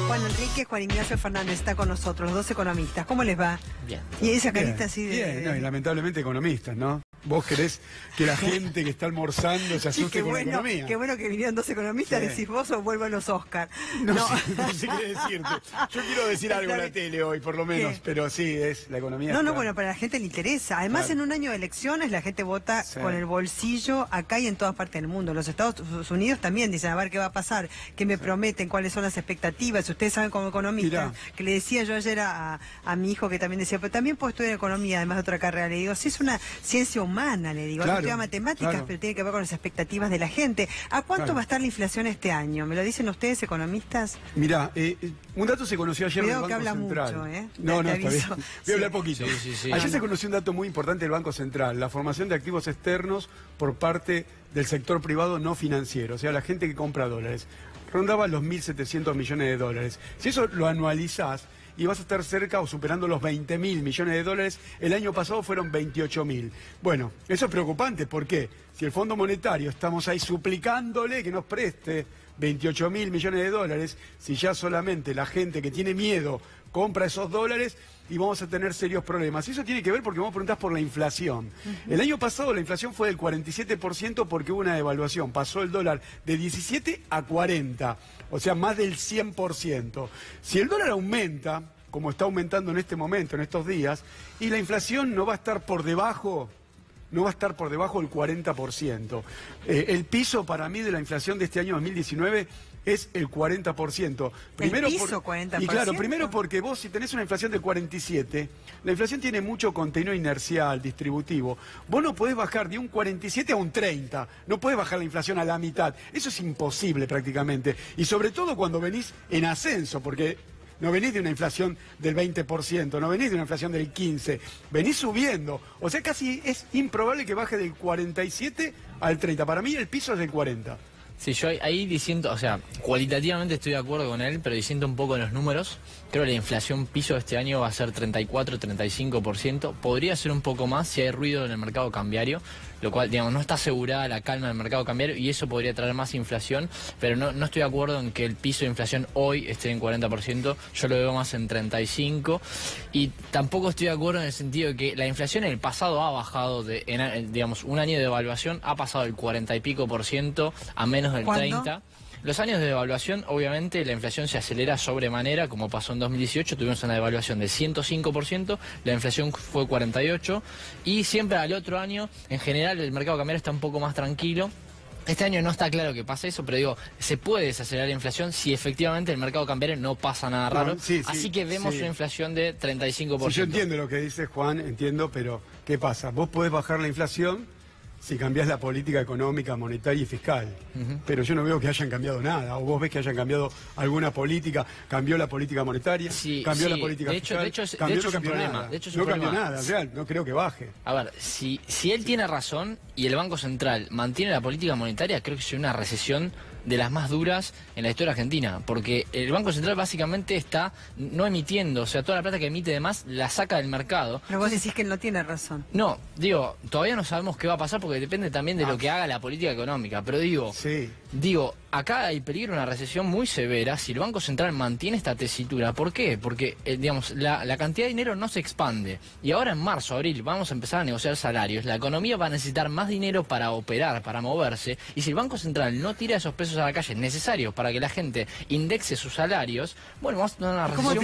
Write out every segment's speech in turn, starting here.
Juan Enrique, Juan Ignacio Fernández está con nosotros, los dos economistas. ¿Cómo les va? Bien. Y esa carita así de... Bien, no, y lamentablemente economistas, ¿no? Vos querés que la gente que está almorzando se asuste con la economía. Qué bueno que vinieron dos economistas, Sí. decís vos o vuelvo a los Oscar. No sé qué decirte. Yo quiero decir algo en la tele hoy, por lo menos, ¿Qué? pero sí, es la economía. No, está... bueno, para la gente le interesa. Además, Claro. en un año de elecciones, la gente vota Sí. con el bolsillo acá y en todas partes del mundo. Los Estados Unidos también dicen, a ver qué va a pasar, qué me prometen, cuáles son las expectativas. Ustedes saben como economistas, que le decía yo ayer a mi hijo que también decía, pero también puedo estudiar economía, además de otra carrera. Le digo, sí, es una ciencia humana, le digo. Claro, Estudia matemáticas, claro. pero tiene que ver con las expectativas de la gente. ¿A cuánto Claro. va a estar la inflación este año? ¿Me lo dicen ustedes, economistas? Mirá, un dato se conoció ayer del Cuidado Banco que habla Central. mucho, ¿eh? No, Te está bien. aviso. Voy Sí. a hablar poquito. Sí. Ayer se conoció un dato muy importante del Banco Central, la formación de activos externos por parte del sector privado no financiero, o sea, la gente que compra dólares. Rondaba los 1.700 millones de dólares. Si eso lo anualizás, y vas a estar cerca o superando los 20.000 millones de dólares. El año pasado fueron 28.000. Bueno, eso es preocupante. ¿Por qué? Si el Fondo Monetario estamos ahí suplicándole que nos preste 28.000 millones de dólares, si ya solamente la gente que tiene miedo compra esos dólares, y vamos a tener serios problemas. Y eso tiene que ver porque vos preguntás por la inflación. El año pasado la inflación fue del 47% porque hubo una devaluación. Pasó el dólar de 17 a 40, o sea, más del 100%. Si el dólar aumenta, como está aumentando en este momento, en estos días, y la inflación no va a estar por debajo... No va a estar por debajo del 40%. El piso para mí de la inflación de este año 2019 es el 40%. Primero, ¿el piso 40%? Y claro, primero porque vos si tenés una inflación del 47, la inflación tiene mucho contenido inercial, distributivo. Vos no podés bajar de un 47 a un 30. No podés bajar la inflación a la mitad. Eso es imposible prácticamente. Y sobre todo cuando venís en ascenso, porque... No venís de una inflación del 20%, no venís de una inflación del 15%, venís subiendo. O sea, casi es improbable que baje del 47 al 30. Para mí el piso es del 40. Sí, yo ahí diciendo, o sea, cualitativamente estoy de acuerdo con él, pero diciendo un poco en los números, creo que la inflación piso este año va a ser 34-35%. Podría ser un poco más si hay ruido en el mercado cambiario, lo cual, digamos, no está asegurada la calma del mercado cambiario y eso podría traer más inflación, pero no estoy de acuerdo en que el piso de inflación hoy esté en 40%, yo lo veo más en 35%, y tampoco estoy de acuerdo en el sentido de que la inflación en el pasado ha bajado, digamos, un año de devaluación ha pasado del 40 y pico por ciento a menos del ¿Cuándo? 30%. Los años de devaluación, obviamente, la inflación se acelera sobremanera, como pasó en 2018, tuvimos una devaluación de 105%, la inflación fue 48%, y siempre al otro año, en general, el mercado cambiario está un poco más tranquilo. Este año no está claro que pase eso, pero digo, se puede desacelerar la inflación si efectivamente el mercado cambiario no pasa nada raro. Así que vemos una inflación de 35%. Sí, yo entiendo lo que dice Juan, entiendo, pero ¿qué pasa? Vos podés bajar la inflación si cambiás la política económica, monetaria y fiscal. Pero yo no veo que hayan cambiado nada. ¿O vos ves que hayan cambiado alguna política? ¿Cambió la política monetaria? Sí, ¿Cambió sí. la política fiscal? De hecho es ¿Cambió? un No cambió problema. nada. De hecho es un No problema. cambió nada, o sea, no creo que baje. A ver, si él tiene razón y el Banco Central mantiene la política monetaria, creo que es una recesión de las más duras en la historia argentina, porque el Banco Central básicamente está no emitiendo, o sea, toda la plata que emite de más la saca del mercado. Pero vos decís que él no tiene razón. No, digo, todavía no sabemos qué va a pasar porque depende también de lo que haga la política económica, pero digo, acá hay peligro de una recesión muy severa si el Banco Central mantiene esta tesitura. ¿Por qué? Porque, digamos, la cantidad de dinero no se expande. Y ahora en marzo, abril, vamos a empezar a negociar salarios. La economía va a necesitar más dinero para operar, para moverse. Y si el Banco Central no tira esos pesos a la calle necesarios para que la gente indexe sus salarios, bueno, vamos a tener una recesión.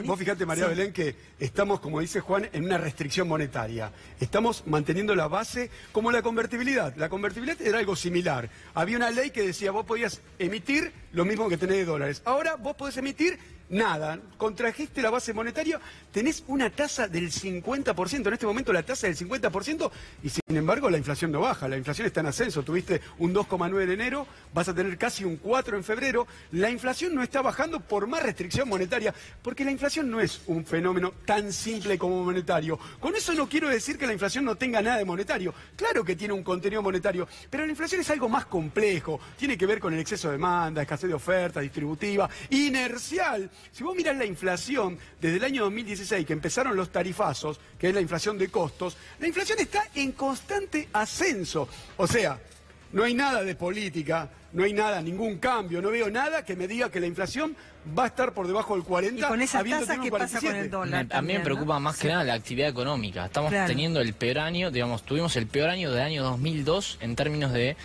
Vos fijate, María Belén, que estamos, como dice Juan, en una restricción monetaria. Estamos manteniendo la base como la convertibilidad. La convertibilidad era algo similar. Había una ley que decía vos podías emitir lo mismo que tenés de dólares. Ahora vos podés emitir nada. Contrajiste la base monetaria, tenés una tasa del 50%. En este momento la tasa es del 50% y sin embargo la inflación no baja. La inflación está en ascenso. Tuviste un 2,9 en enero, vas a tener casi un 4 en febrero. La inflación no está bajando por más restricción monetaria, porque la inflación no es un fenómeno tan simple como monetario. Con eso no quiero decir que la inflación no tenga nada de monetario. Claro que tiene un contenido monetario, pero la inflación es algo más complejo. Tiene que ver con el exceso de demanda, escasez de oferta, distributiva, inercial. Si vos mirás la inflación desde el año 2016, que empezaron los tarifazos, que es la inflación de costos, la inflación está en constante ascenso. O sea, no hay nada de política no hay nada, ningún cambio, no veo nada que me diga que la inflación va a estar por debajo del 40. Y con esas tasas, ¿qué pasa con el dólar? A mí me preocupa más que nada la actividad económica. Estamos teniendo el peor año, digamos, tuvimos el peor año del año 2002 en términos de,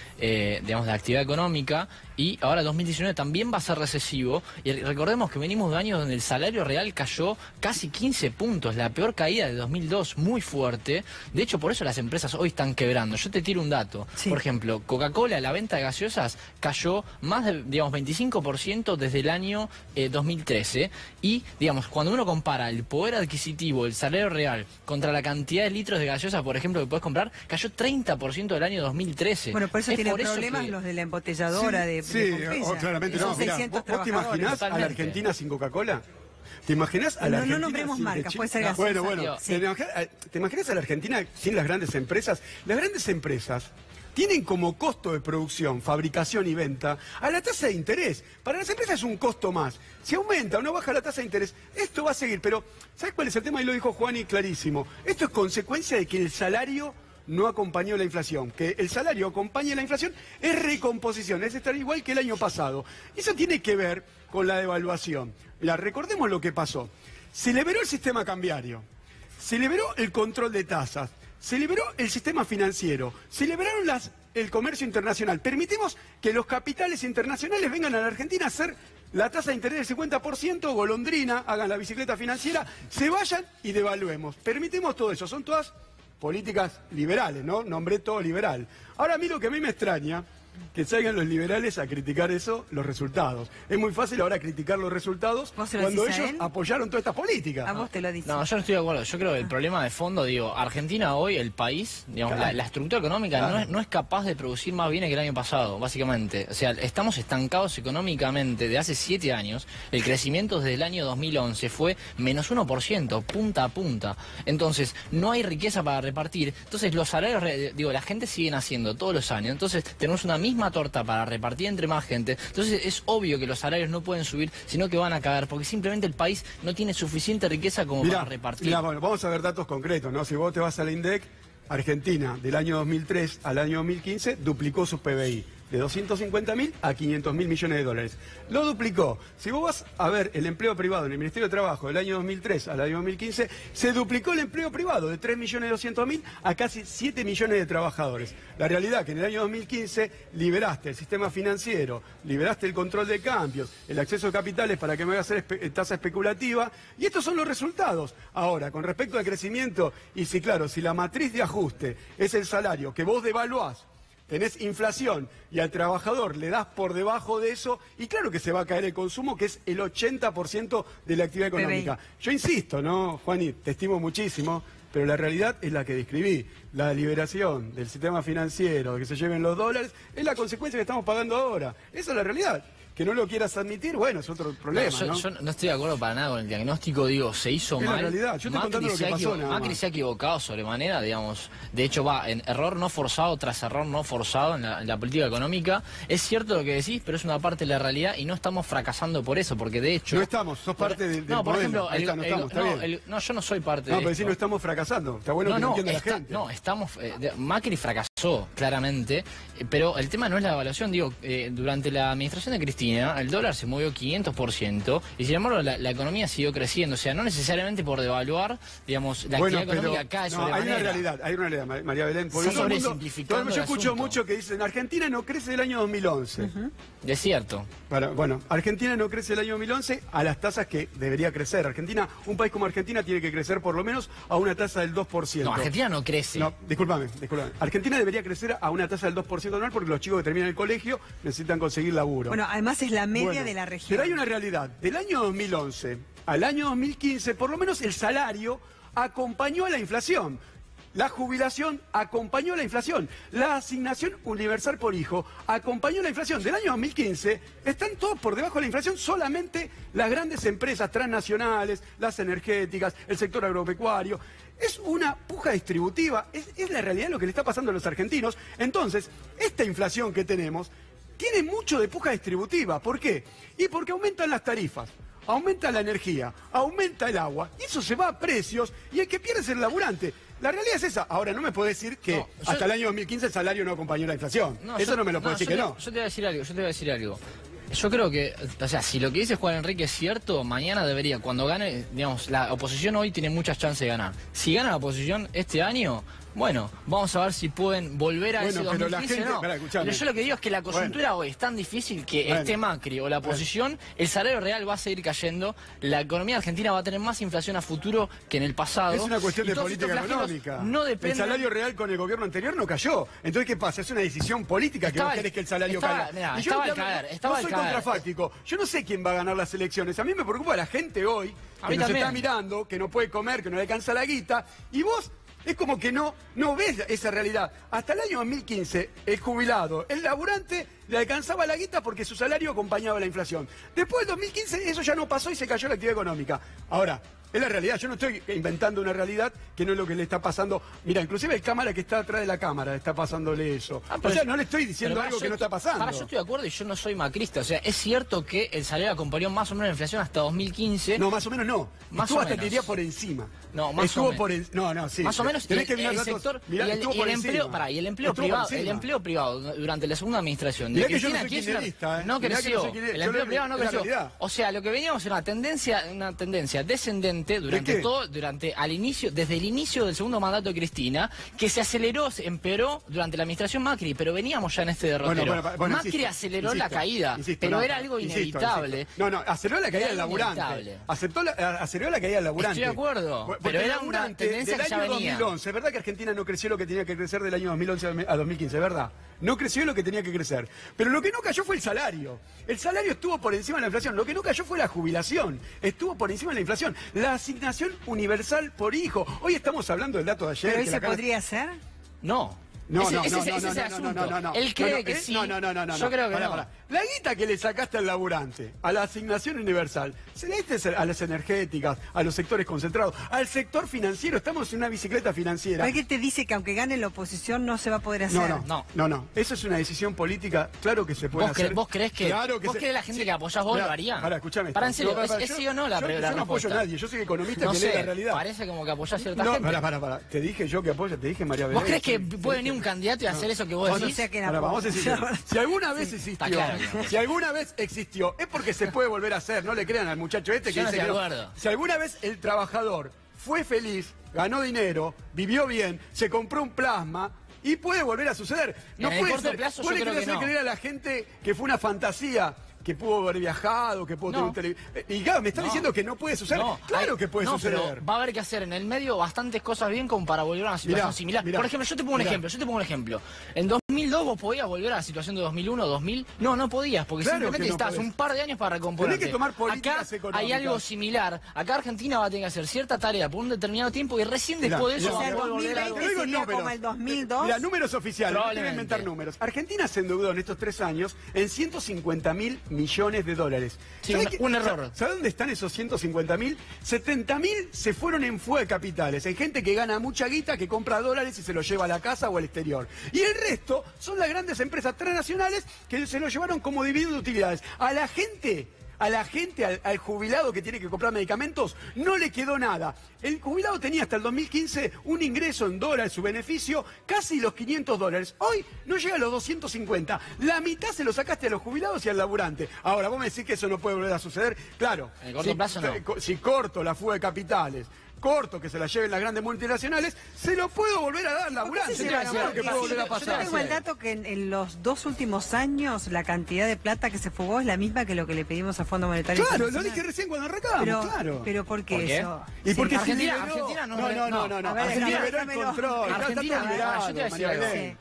digamos, de actividad económica, y ahora 2019 también va a ser recesivo. Y recordemos que venimos de años donde el salario real cayó casi 15 puntos, la peor caída de 2002, muy fuerte. De hecho, por eso las empresas hoy están quebrando. Yo te tiro un dato. Por ejemplo, Coca-Cola, la venta de gaseosas cayó más de, digamos, 25% desde el año 2013. Y, digamos, cuando uno compara el poder adquisitivo, el salario real, contra la cantidad de litros de gaseosa, por ejemplo, que puedes comprar, cayó 30% del año 2013. Bueno, por eso tienen problemas los de la embotelladora de claramente no. Mirá, ¿vos te imaginás a la Argentina sin Coca-Cola? ¿Te imaginás a la Argentina? No nombremos marcas, puede ser gaseosa. Bueno, ¿te imaginas a la Argentina sin las grandes empresas? Las grandes empresas tienen como costo de producción, fabricación y venta a la tasa de interés. Para las empresas es un costo más. Si aumenta o no baja la tasa de interés, esto va a seguir. Pero, ¿sabes cuál es el tema? Y lo dijo Juani clarísimo. Esto es consecuencia de que el salario no acompañó la inflación. Que el salario acompañe la inflación es recomposición, es estar igual que el año pasado. Y eso tiene que ver con la devaluación. Mirá, recordemos lo que pasó. Se liberó el sistema cambiario, se liberó el control de tasas, se liberó el sistema financiero, se liberaron el comercio internacional. Permitimos que los capitales internacionales vengan a la Argentina a hacer la tasa de interés del 50%, golondrina, hagan la bicicleta financiera, se vayan y devaluemos. Permitimos todo eso, son todas políticas liberales, ¿no? Nombré todo liberal. Ahora, a mí lo que a mí me extraña, que salgan los liberales a criticar eso, los resultados. Es muy fácil ahora criticar los resultados cuando ellos apoyaron toda esta política. A vos te lo dicen. No, yo no estoy de acuerdo. Yo creo que el problema de fondo, digo, Argentina hoy, el país, digamos, la estructura económica no es capaz de producir más bienes que el año pasado, básicamente. O sea, estamos estancados económicamente de hace 7 años. El crecimiento desde el año 2011 fue menos 1%, punta a punta. Entonces, no hay riqueza para repartir. Entonces, los salarios, digo, la gente sigue haciendo todos los años. Entonces, tenemos una misma torta para repartir entre más gente. Entonces es obvio que los salarios no pueden subir, sino que van a caer, porque simplemente el país no tiene suficiente riqueza como para repartir. Bueno, vamos a ver datos concretos, ¿no? Si vos te vas a la INDEC, Argentina del año 2003 al año 2015 duplicó su PBI. De 250.000 a 500.000 millones de dólares. Lo duplicó. Si vos vas a ver el empleo privado en el Ministerio de Trabajo del año 2003 al año 2015, se duplicó el empleo privado de 3.200.000 a casi 7 millones de trabajadores. La realidad es que en el año 2015 liberaste el sistema financiero, liberaste el control de cambios, el acceso a capitales para que me haga hacer tasa especulativa, y estos son los resultados. Ahora, con respecto al crecimiento, y si claro, si la matriz de ajuste es el salario que vos devaluás, tenés inflación y al trabajador le das por debajo de eso, y claro que se va a caer el consumo, que es el 80% de la actividad económica. PBI. Yo insisto, ¿no, Juani? Te estimo muchísimo, pero la realidad es la que describí. La liberación del sistema financiero, de que se lleven los dólares, es la consecuencia que estamos pagando ahora. Esa es la realidad. Que no lo quieras admitir, bueno, es otro problema, ¿no? Yo no estoy de acuerdo para nada con el diagnóstico, digo, se hizo mal. Es la realidad, yo estoy contando lo que pasó, nada más. Macri se ha equivocado sobremanera, digamos, de hecho va en error no forzado tras error no forzado en la política económica. Es cierto lo que decís, pero es una parte de la realidad y no estamos fracasando por eso, porque de hecho... No estamos, sos parte del no, por modelo. ejemplo, no, yo no soy parte de pero si no estamos fracasando, está bueno que lo entienda la gente. No, estamos... Macri fracasó, claramente, pero el tema no es la evaluación, digo, durante la administración de Cristina, el dólar se movió 500%, y sin embargo la economía siguió creciendo. O sea, no necesariamente por devaluar, digamos, la actividad económica cae sobremanera. Hay una realidad, María Belén. Por eso yo escucho mucho que dicen, Argentina no crece el año 2011. Es cierto. Bueno, Argentina no crece el año 2011 a las tasas que debería crecer. Argentina, un país como Argentina tiene que crecer por lo menos a una tasa del 2%. No, Argentina no crece. No, discúlpame. Argentina debería crecer a una tasa del 2% anual porque los chicos que terminan el colegio necesitan conseguir laburo. Bueno, además es la media de la región. Pero hay una realidad. Del año 2011 al año 2015, por lo menos el salario acompañó a la inflación. La jubilación acompañó la inflación. La asignación universal por hijo acompañó la inflación. Del año 2015 están todos por debajo de la inflación, solamente las grandes empresas transnacionales, las energéticas, el sector agropecuario. Es una puja distributiva, es la realidad de lo que le está pasando a los argentinos. Entonces, esta inflación que tenemos tiene mucho de puja distributiva. ¿Por qué? Y porque aumentan las tarifas, aumenta la energía, aumenta el agua, y eso se va a precios, y el que pierde es el laburante. La realidad es esa. Ahora, no me puedo decir que hasta el año 2015 el salario no acompañó la inflación. Eso no me lo puedo decir que no. Yo te voy a decir algo. Yo creo que, o sea, si lo que dice Juan Enrique es cierto, mañana debería, cuando gane, digamos, la oposición hoy tiene muchas chances de ganar. Si gana la oposición este año, bueno, vamos a ver si pueden volver a ese 2015 o no. Pero yo lo que digo es que la coyuntura hoy es tan difícil que esté Macri o la oposición, el salario real va a seguir cayendo, la economía argentina va a tener más inflación a futuro que en el pasado. Es una cuestión de política económica. No depende... El salario real con el gobierno anterior no cayó. Entonces, ¿qué pasa? Es una decisión política que vos querés que el salario caiga. Estaba al caer, no soy contrafáctico. Yo no sé quién va a ganar las elecciones. A mí me preocupa la gente hoy, que nos está mirando, que no puede comer, que no le alcanza la guita, y vos... Es como que no ves esa realidad. Hasta el año 2015, el jubilado, el laburante, le alcanzaba la guita porque su salario acompañaba la inflación. Después del 2015, eso ya no pasó y se cayó la actividad económica. Ahora, es la realidad. Yo no estoy inventando una realidad que no es lo que le está pasando. Mira, inclusive el cámara que está atrás de la cámara está pasándole eso. O sea, no le estoy diciendo algo que no está pasando. Ahora, yo estoy de acuerdo y yo no soy macrista. O sea, es cierto que el salario acompañó más o menos la inflación hasta 2015. No, más o menos no. Estuvo hasta te diría por encima. No, más o menos. No, sí. Más o menos. Tenés que mirar el sector y el empleo privado durante la segunda administración de Cristina Kirchner no creció. El empleo privado no creció. O sea, lo que veníamos era una tendencia descendente desde el inicio del segundo mandato de Cristina, que se aceleró, se empeoró durante la administración Macri, pero veníamos ya en este derrotero. Macri aceleró la caída, pero era algo inevitable. No, aceleró la caída del laburante. Aceleró la caída del laburante. Estoy de acuerdo, pero era una tendencia que ya venía. 2011, es verdad que Argentina no creció lo que tenía que crecer del año 2011 a 2015, es verdad. No creció lo que tenía que crecer. Pero lo que no cayó fue el salario. El salario estuvo por encima de la inflación. Lo que no cayó fue la jubilación. Estuvo por encima de la inflación. La asignación universal por hijo. Hoy estamos hablando del dato de ayer. ¿Pero hoy se podría hacer? No. No. Él cree que sí. No. Yo creo que no. La guita que le sacaste al laburante, a la asignación universal, se la diste a las energéticas, a los sectores concentrados, al sector financiero. Estamos en una bicicleta financiera. ¿Alguien te dice que aunque gane la oposición no se va a poder hacer? No. Eso es una decisión política. Claro que se puede hacer. ¿Vos crees que la gente que apoyás vos lo haría? Escuchame. En serio, ¿es sí o no la respuesta? Yo no apoyo a nadie. Yo soy economista que lee la realidad. Parece como que apoyás a cierta gente. Para. Te dije yo que apoyo, te dije María Belén. ¿Vos crees que puede venir un candidato y hacer eso que vos decís? Vamos a decir, si alguna vez existió, es porque se puede volver a hacer. No le crean al muchacho este que dice que no. Si alguna vez el trabajador fue feliz, ganó dinero, vivió bien, se compró un plasma, y puede volver a suceder. No puede ser, puede hacer creer a la gente que fue una fantasía, que pudo haber viajado, que pudo tener un televisor. Y claro, me están diciendo que no puede suceder. Claro que puede suceder. Pero va a haber que hacer en el medio bastantes cosas bien como para volver a una situación similar. Por ejemplo, yo te pongo un ejemplo. En 2002 vos podías volver a la situación de 2001, 2000. No podías, porque simplemente necesitas un par de años para recomponerte. Tenés que tomar políticas económicas. Hay algo similar. Acá Argentina va a tener que hacer cierta tarea por un determinado tiempo y recién después de eso va a volver a... como el 2002. Mira, números oficiales. No quiero inventar números. Argentina se endeudó en estos 3 años en 150.000 millones de dólares. Sí, un error. ¿Sabe dónde están esos 150.000? 70.000 se fueron en fuga de capitales, en gente que gana mucha guita, que compra dólares y se los lleva a la casa o al exterior. Y el resto son las grandes empresas transnacionales que se lo llevaron como dividendo de utilidades. A la gente, al jubilado que tiene que comprar medicamentos, no le quedó nada. El jubilado tenía hasta el 2015 un ingreso en dólares, su beneficio, casi los $500. Hoy no llega a los 250. La mitad se lo sacaste a los jubilados y al laburante. Ahora, vos me decís que eso no puede volver a suceder. Claro, en el corto plazo no. Si corto la fuga de capitales, corto que se la lleven las grandes multinacionales, se lo puedo volver a dar laburante. Claro que puede volver a pasar. Yo tengo el dato que en los 2 últimos años la cantidad de plata que se fugó es la misma que lo que le pedimos al Fondo Monetario Internacional. Claro, lo dije recién cuando arrancamos, claro. Pero ¿por qué eso? ¿Y por qué Argentina no. Argentina liberó el control.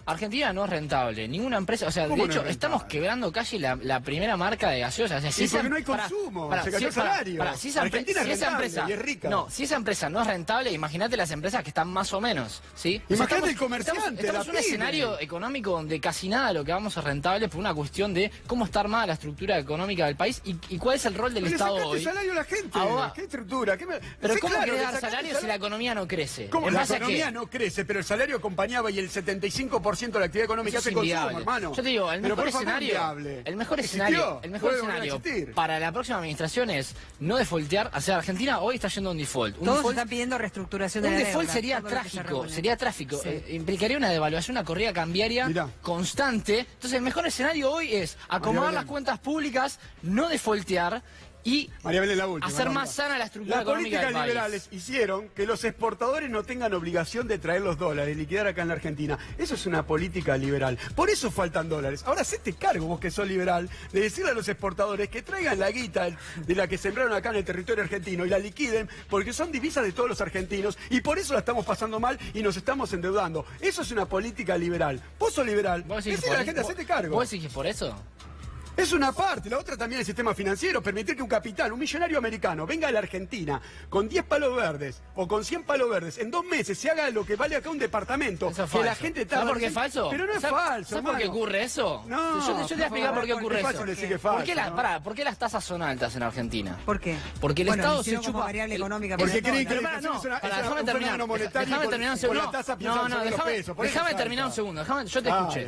Argentina no es rentable. Ninguna empresa, o sea, de hecho, estamos quebrando casi la primera marca de gaseosa. Y porque no hay consumo, se cayó el salario. Argentina es rentable y es rica. No, si esa empresa no es rentable, imagínate las empresas que están más o menos, ¿sí? Imagínate el comerciante. Estamos en un escenario económico donde casi nada de lo que vamos es rentable por una cuestión de cómo está armada la estructura económica del país y cuál es el rol del Estado hoy. Salario a la gente. ¿Qué estructura? Pero ¿cómo querés dar salario si la economía no crece? ¿Cómo? La economía no crece, pero el salario acompañaba y el 75% de la actividad económica hace consumo, hermano. Yo te digo, el mejor escenario para la próxima administración es no defaultear. O sea, Argentina hoy está yendo a un default. Un default están pidiendo reestructuración de la deuda. Un default sería tráfico, sí. Implicaría una devaluación, una corrida cambiaria constante. Entonces el mejor escenario hoy es acomodar las cuentas públicas, no defaultear y hacer más sana la estructura económica del país. Las políticas liberales hicieron que los exportadores no tengan obligación de traer los dólares, liquidar acá en la Argentina. Eso es una política liberal. Por eso faltan dólares. Ahora hacete cargo, vos que sos liberal, de decirle a los exportadores que traigan la guita de la que sembraron acá en el territorio argentino y la liquiden, porque son divisas de todos los argentinos y por eso la estamos pasando mal y nos estamos endeudando. Eso es una política liberal. Vos sos liberal. Decirle a la gente, hacete cargo. ¿Vos decís por eso? Es una parte, la otra también el sistema financiero, permitir que un capital, un millonario americano, venga a la Argentina con 10 palos verdes o con 100 palos verdes, en 2 meses se haga lo que vale acá un departamento. Eso es que falso. la gente está. ¿Sabes por qué es falso? Pero no es falso. ¿Sabes por qué ocurre eso? No. Yo te voy a explicar por qué ocurre eso. Decir que es falso, ¿Por qué las tasas son altas en Argentina? ¿Por qué? Porque el Estado se chupa variable económica. Porque creen que déjame terminar un segundo. La tasa piensa sobre los pesos. Déjame terminar un segundo. Yo te escuché.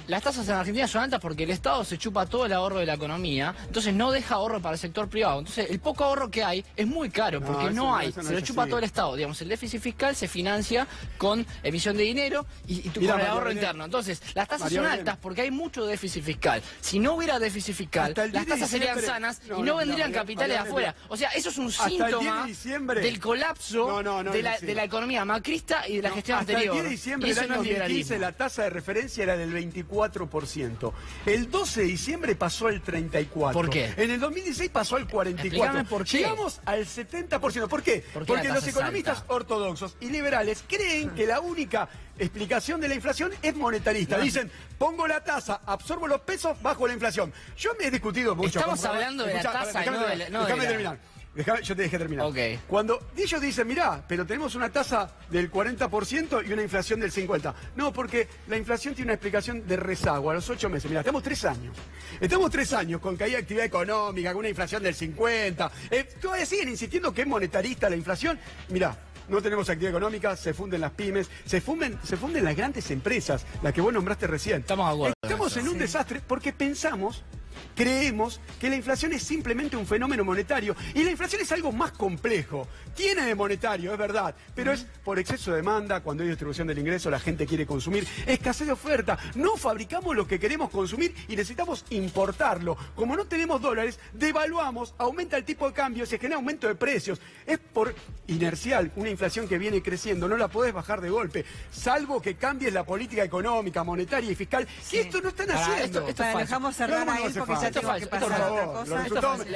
Las tasas en Argentina son altas porque el Estado se chupa todo el ahorro de la economía. Entonces no deja ahorro para el sector privado. Entonces el poco ahorro que hay es muy caro porque no hay. Se lo chupa todo el Estado. Digamos, el déficit fiscal se financia con emisión de dinero y con el ahorro interno. Entonces las tasas son altas porque hay mucho déficit fiscal. Si no hubiera déficit fiscal, las tasas serían sanas y no vendrían capitales de afuera. O sea, eso es un síntoma del colapso de la economía macrista y de la gestión anterior. El 10 de diciembre del año 2015 la tasa de referencia era del 24%. El 12 de diciembre pasó al 34%. ¿Por qué? En el 2016 pasó al 44%. Explícame por qué. Llegamos al 70%. ¿Por qué? Porque los economistas ortodoxos y liberales creen que la única explicación de la inflación es monetarista. Dicen, pongo la tasa, absorbo los pesos, bajo la inflación. Yo me he discutido mucho. Estamos hablando de la tasa, déjame terminar. Yo te dejé terminar. Okay. Cuando ellos dicen, mirá, pero tenemos una tasa del 40% y una inflación del 50%. No, porque la inflación tiene una explicación de rezago a los 8 meses. Mirá, estamos 3 años. Estamos 3 años con caída de actividad económica, con una inflación del 50%. Todavía siguen insistiendo que es monetarista la inflación. Mirá, no tenemos actividad económica, se funden las pymes, se funden las grandes empresas, las que vos nombraste recién. Estamos de acuerdo. Estamos en un desastre porque creemos que la inflación es simplemente un fenómeno monetario y la inflación es algo más complejo. Tiene de monetario, es verdad, pero es por exceso de demanda, cuando hay distribución del ingreso, la gente quiere consumir, escasez de oferta, no fabricamos lo que queremos consumir y necesitamos importarlo. Como no tenemos dólares, devaluamos, aumenta el tipo de cambio, se genera aumento de precios. Es por inercial, una inflación que viene creciendo, no la podés bajar de golpe, salvo que cambies la política económica, monetaria y fiscal, que esto no están haciendo. Esto dejamos cerrar a él porque ya tengo que pasar a otra cosa.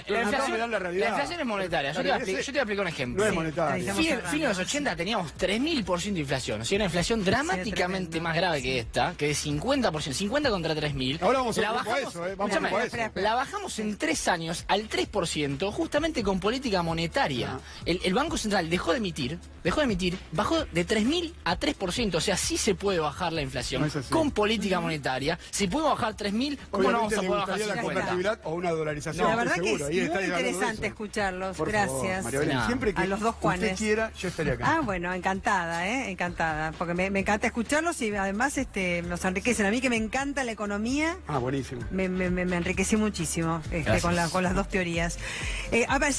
La inflación es monetaria. Yo te voy a explicar un ejemplo. No es monetaria. Fin de los 80 teníamos 3000% de inflación. O sea, una inflación dramáticamente más grave que esta, que es 50%, 50 contra 3000. Ahora vamos a eso, La bajamos en 3 años al 3%, justamente con política monetaria. El Banco Central dejó de emitir, bajó de 3000 a 3%. O sea, sí se puede bajar la inflación con política monetaria. Si podemos bajar 3000, ¿cómo no vamos a poder bajar la convertibilidad o una dolarización? La verdad que es muy interesante escucharlos. Gracias. Siempre que a los dos Juanes. usted quiera, yo estaré acá. Bueno, encantada, encantada. Porque me encanta escucharlos y además nos enriquecen. A mí que me encanta la economía. Buenísimo. Me enriquecí muchísimo con las dos teorías. A ver,